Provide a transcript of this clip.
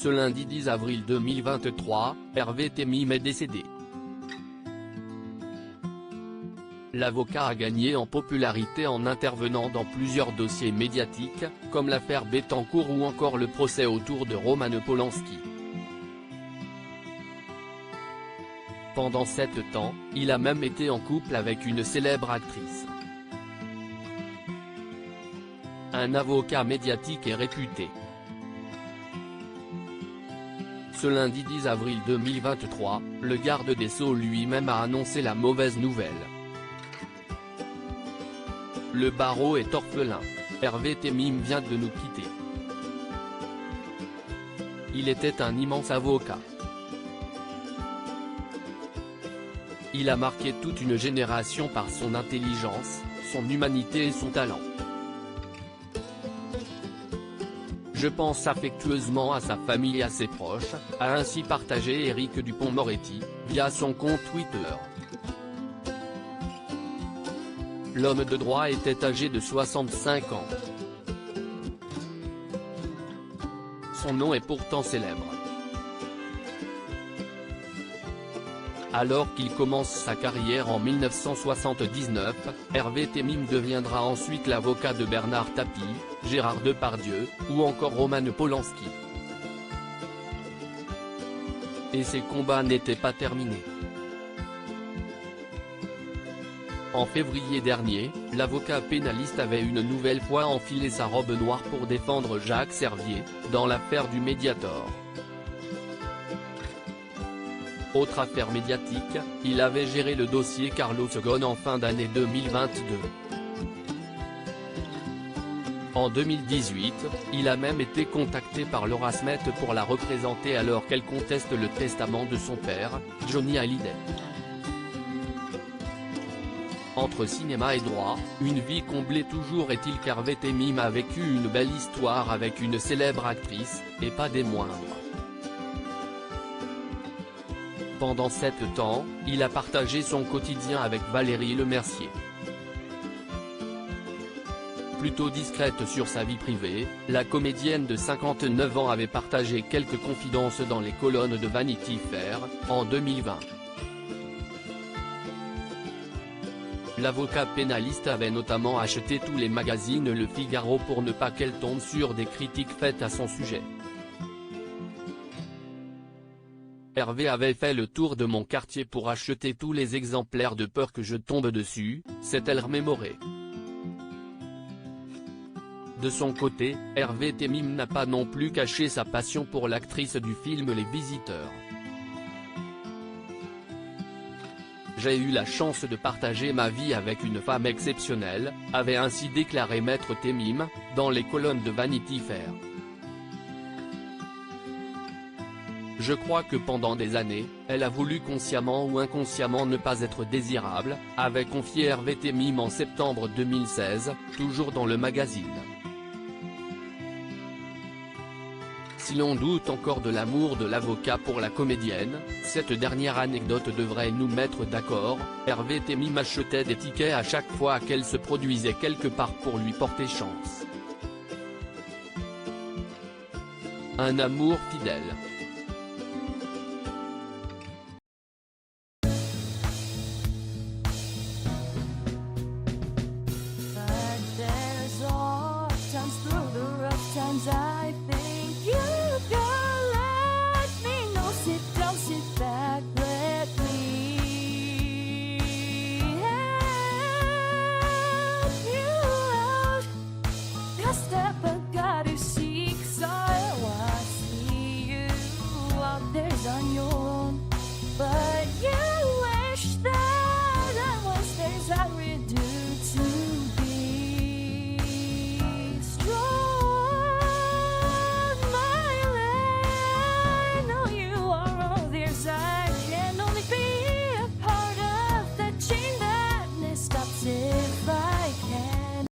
Ce lundi 10 avril 2023, Hervé Temim est décédé. L'avocat a gagné en popularité en intervenant dans plusieurs dossiers médiatiques, comme l'affaire Bettencourt ou encore le procès autour de Roman Polanski. Pendant 7 ans, il a même été en couple avec une célèbre actrice. Un avocat médiatique et réputé. Ce lundi 10 avril 2023, le garde des Sceaux lui-même a annoncé la mauvaise nouvelle. Le barreau est orphelin. Hervé Temim vient de nous quitter. Il était un immense avocat. Il a marqué toute une génération par son intelligence, son humanité et son talent. Je pense affectueusement à sa famille et à ses proches, a ainsi partagé Éric Dupond-Moretti, via son compte Twitter. L'homme de droit était âgé de 65 ans. Son nom est pourtant célèbre. Alors qu'il commence sa carrière en 1979, Hervé Temim deviendra ensuite l'avocat de Bernard Tapie, Gérard Depardieu, ou encore Roman Polanski. Et ses combats n'étaient pas terminés. En février dernier, l'avocat pénaliste avait une nouvelle fois enfilé sa robe noire pour défendre Jacques Servier, dans l'affaire du Mediator. Autre affaire médiatique, il avait géré le dossier Carlos Ghosn en fin d'année 2022. En 2018, il a même été contacté par Laura Smet pour la représenter alors qu'elle conteste le testament de son père, Johnny Hallyday. Entre cinéma et droit, une vie comblée toujours est-il qu'Hervé Temim a vécu une belle histoire avec une célèbre actrice, et pas des moindres. Pendant 7 ans, il a partagé son quotidien avec Valérie Lemercier. Plutôt discrète sur sa vie privée, la comédienne de 59 ans avait partagé quelques confidences dans les colonnes de Vanity Fair, en 2020. L'avocat pénaliste avait notamment acheté tous les magazines Le Figaro pour ne pas qu'elle tombe sur des critiques faites à son sujet. Hervé avait fait le tour de mon quartier pour acheter tous les exemplaires de peur que je tombe dessus, s'est-elle remémorée. De son côté, Hervé Temim n'a pas non plus caché sa passion pour l'actrice du film Les Visiteurs. J'ai eu la chance de partager ma vie avec une femme exceptionnelle, avait ainsi déclaré Maître Temim, dans les colonnes de Vanity Fair. Je crois que pendant des années, elle a voulu consciemment ou inconsciemment ne pas être désirable, avait confié Hervé Temim en septembre 2016, toujours dans le magazine. Si l'on doute encore de l'amour de l'avocat pour la comédienne, cette dernière anecdote devrait nous mettre d'accord. Hervé Temim achetait des tickets à chaque fois qu'elle se produisait quelque part pour lui porter chance. Un amour fidèle. I think you can let me know. Sit down, sit back, let me help you out. The step I gotta seek, so I see you out there on your own, but